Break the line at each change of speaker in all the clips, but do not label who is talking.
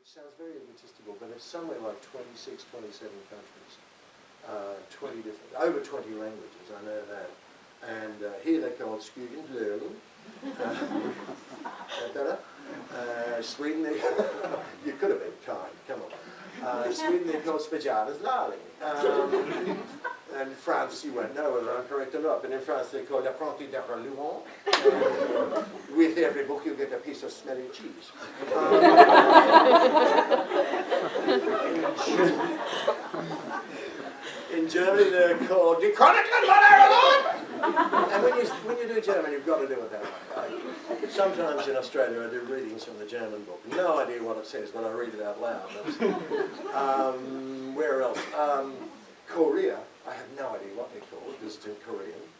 sounds very egotistical, but it's somewhere like 26, 27 countries, 20 different, over 20 languages, I know that. And here they call it Skugenlöring. Better? Sweden, you could have been kind, come on. Sweden they call Specialeslarling. And in France, you won't know whether I'm correct or not, but in France they call l'apprenti d'Arlouan. With every book you get a piece of smelly cheese. In Germany they're called Die Chroniken von Arlouan. And when you do German, you've got to do it that way. Sometimes in Australia I do readings from the German book. No idea what it says, but I read it out loud. Where else? Korea. I have no idea what they're called, because it's in Korean.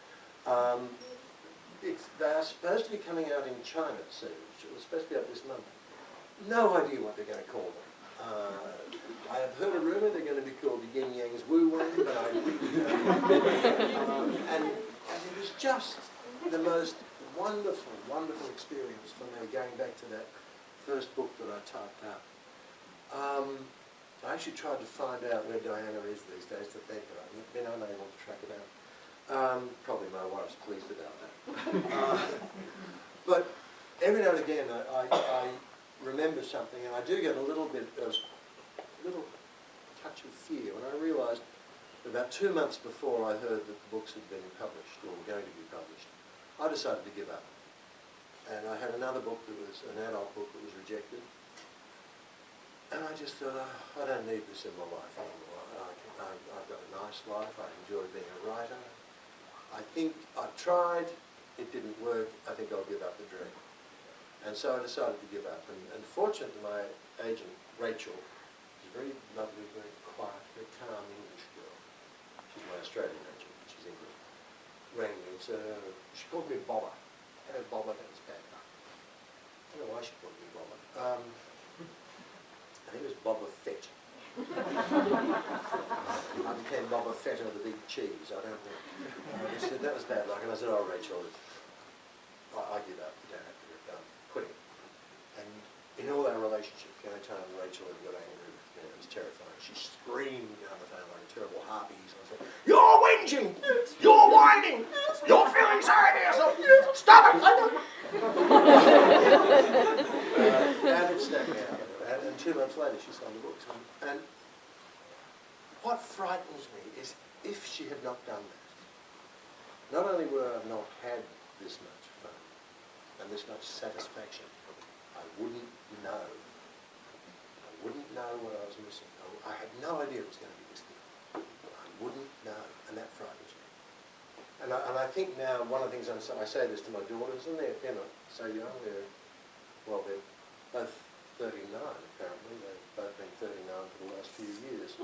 They're supposed to be coming out in China soon. It was supposed to be out this month. No idea what they're going to call them. I have heard a rumour they're going to be called the Yin Yang's Wu Wang, but I really don't. And it was just the most wonderful, wonderful experience for me, going back to that first book that I typed up. I actually tried to find out where Diana is these days to thank her. I've been unable to track it out. Probably my wife's pleased about that. But every now and again I remember something, and I do get a little touch of fear when I realised about 2 months before I heard that the books had been published, or were going to be published, I decided to give up. And I had another book that was an adult book that was rejected. And I just thought, I don't need this in my life anymore. I've got a nice life. I enjoy being a writer. I think I tried. It didn't work. I think I'll give up the dream. And so I decided to give up. And fortunately, my agent, Rachel, is a very lovely, very quiet, very calm English girl. She's my Australian agent. She's English. Rang me. She called me Bobber. Bobber, that's bad. I don't know why she called me Bobber. I think it was Boba Fett. I became Boba Fett of the big cheese, I don't know. She said, that was bad luck. And I said, oh, Rachel, I give up. You don't have to give up. Quitting. And in all our relationships, the only time Rachel ever got angry with me, it was terrifying. She screamed down the phone like a terrible harpy. So I said, you're whinging! You're whining! You're feeling sorry for yourself! Stop it! And it snapped me out. And 2 months later she signed the books. And what frightens me is if she had not done that, not only would I have not had this much fun and this much satisfaction, I wouldn't know. I wouldn't know what I was missing. I had no idea it was going to be this good. I wouldn't know, and that frightens me. And I think now, one of the things I say this to my daughters, and they're not so young, they're both 39 apparently, they've both been 39 for the last few years.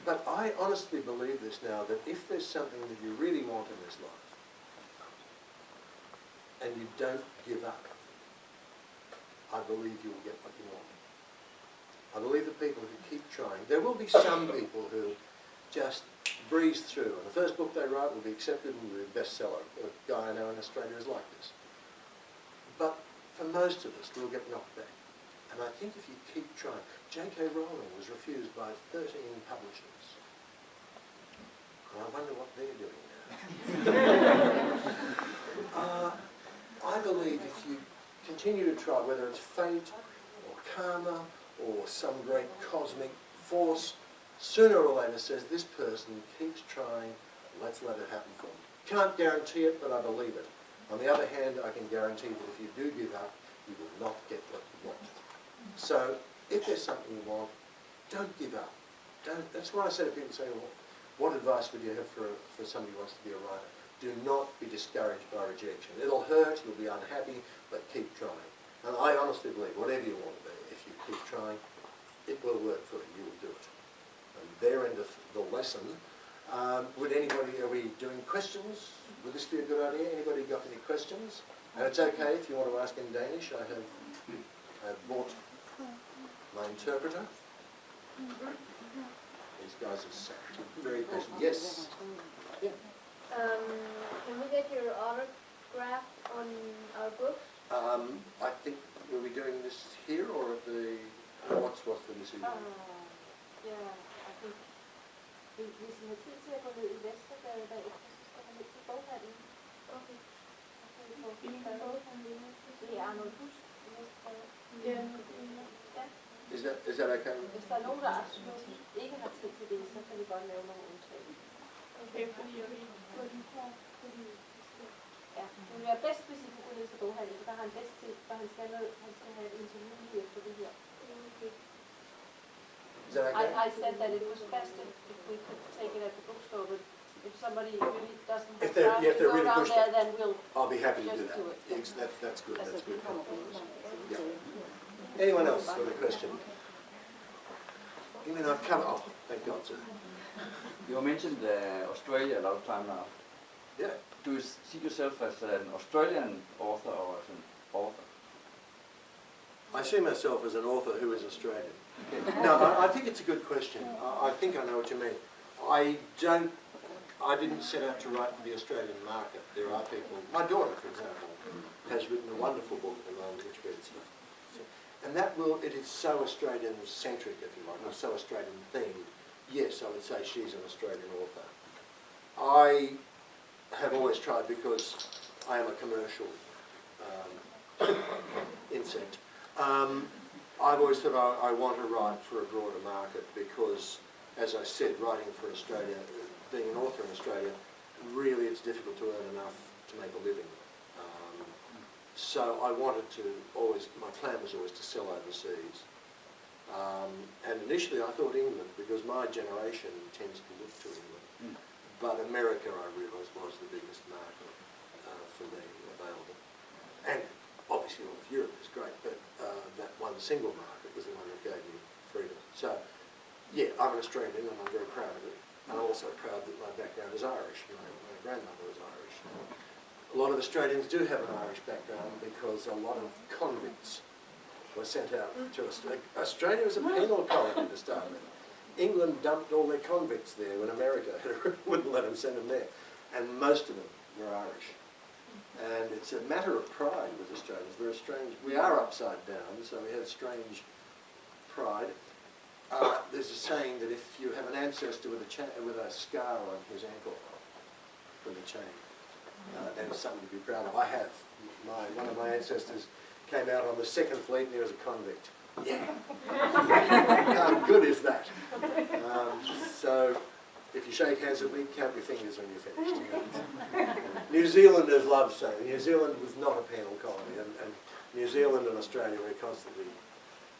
But I honestly believe this now, that if there's something that you really want in this life, and you don't give up, I believe you'll get what you want. I believe the people who keep trying, there will be some people who just breeze through, and the first book they write will be accepted and will be a bestseller. A guy I know in Australia is like this. But for most of us, we'll get knocked back. And I think if you keep trying, J.K. Rowling was refused by 13 publishers. And I wonder what they're doing now. I believe if you continue to try, whether it's fate or karma or some great cosmic force, sooner or later says this person keeps trying, let's let it happen for them. Can't guarantee it, but I believe it. On the other hand, I can guarantee that if you do give up, you will not get what you want. So, if there's something you want, don't give up. That's why I say to people, well, what advice would you have for somebody who wants to be a writer? Do not be discouraged by rejection. It'll hurt, you'll be unhappy, but keep trying. And I honestly believe, whatever you want to be, if you keep trying, it will work for you, you will do it. And there end of the lesson. Would anybody, are we doing questions? Would this be a good idea? Anybody got any questions? And it's okay if you want to ask in Danish. I have bought my interpreter. These guys are sat very patient. Yes? Yeah.
Can we get your autograph on our books?
I think were we doing this here or at the, what's the decision?
Yeah, I think hvis I har tid til at gå ned i Vestergade bagefter, så skal man ned til boghandlen. Okay. Det er Arnold Busk i Vestergade. Ja.
Is that okay?
Hvis der er nogen, der absolut ikke har tid til det, så kan vi godt lave nogle undtagelser. Okay, fordi ja, det vil være bedst, hvis I kunne gå ned til boghandlen, for der har han bedst tid, for han skal have et interview lige efter det her.
Is that okay?
I said that it was best if we could take it at the bookstore, but if somebody really doesn't have
they're
time to go
really
down there, then
I'll be happy to
just
do that.
do it.
Yes, that's good. That's good compromise. Yeah. Anyone else with a question? You mean I've covered? Oh, thank God, sir.
You mentioned Australia a lot of time now.
Yeah.
Do you see yourself as an Australian author or as an author?
I see myself as an author who is Australian. No, I think it's a good question. I think I know what you mean. I didn't set out to write for the Australian market. There are people, my daughter, for example, has written a wonderful book at the moment which reads it. And it is so Australian-centric, if you like, or so Australian-themed. Yes, I would say she's an Australian author. I have always tried, because I am a commercial insect, I've always thought I want to write for a broader market because, as I said, writing for Australia, being an author in Australia, really it's difficult to earn enough to make a living. So I wanted to my plan was always to sell overseas. And initially I thought England, because my generation tends to look to England. But America, I realised, was the biggest market for me available. And obviously all of Europe is great, but that one single market was the one that gave me freedom. So, yeah, I'm an Australian and I'm very proud of it. And I'm also proud that my background is Irish. My grandmother was Irish. A lot of Australians do have an Irish background because a lot of convicts were sent out to Australia. Australia was a penal colony to start with. England dumped all their convicts there when America wouldn't let them send them there. And most of them were Irish. And it's a matter of pride with Australians. We are upside down, so we have strange pride. There's a saying that if you have an ancestor with a scar on his ankle from the chain, then it's something to be proud of. I have. One of my ancestors came out on the 2nd Fleet and he was a convict. Yeah. How good is that? So if you shake hands with me, count your fingers when you're finished. New Zealanders love saying New Zealand was not a penal colony, and New Zealand and Australia were constantly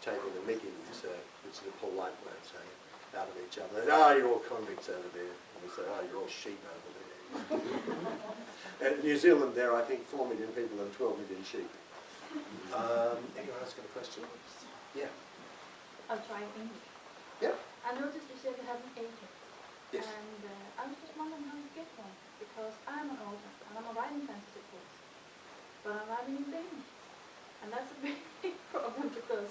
taking the mickey, which is a polite way of saying it, out of each other. You're all convicts over there. And we say, you're all sheep over there. And New Zealand, there are, I think, 4 million people and 12 million sheep. Anyone else got a question? Yeah.
I'll try English.
Yeah.
I noticed you said you have an agent.
Yes.
And I was just wondering how you get one, because I'm an author and I'm writing fantasy books, but I'm writing in Danish. And that's a big problem, because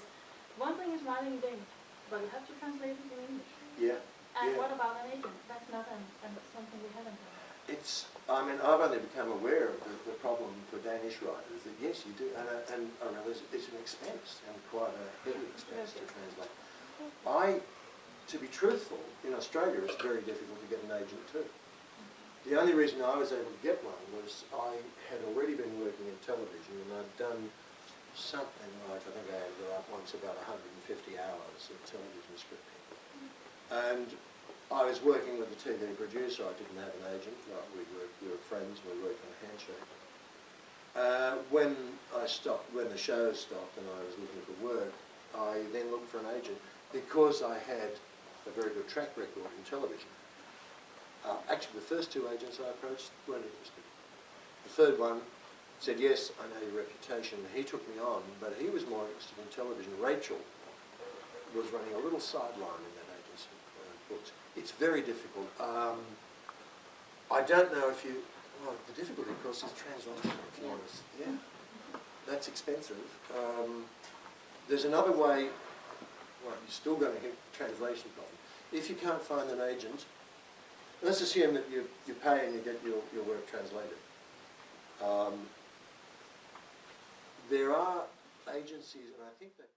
one thing is writing in Danish, but you have to translate it to English.
Yeah.
And
yeah.
what about an agent? That's not something we haven't done.
I've only become aware of the problem for Danish writers, that yes, you do, and I realize it's an expense, and quite a heavy expense to translate. To be truthful, in Australia it's very difficult to get an agent too. The only reason I was able to get one was I had already been working in television, and I'd done something like, I think I ended up once about 150 hours of television scripting. And I was working with a TV producer. I didn't have an agent. We were friends. We worked on a handshake. When the show stopped and I was looking for work, I then looked for an agent because I had a very good track record in television. Actually, the first 2 agents I approached weren't interested. The third one said, yes, I know your reputation. He took me on, but he was more interested in television. Rachel was running a little sideline in that agency, books. It's very difficult. I don't know if you... Well, the difficulty, of course, is translation, if you want to... Yeah, that's expensive. There's another way... Well, you're still going to hit translation problem. If you can't find an agent, let's assume that you pay and you get your work translated. There are agencies, and I think they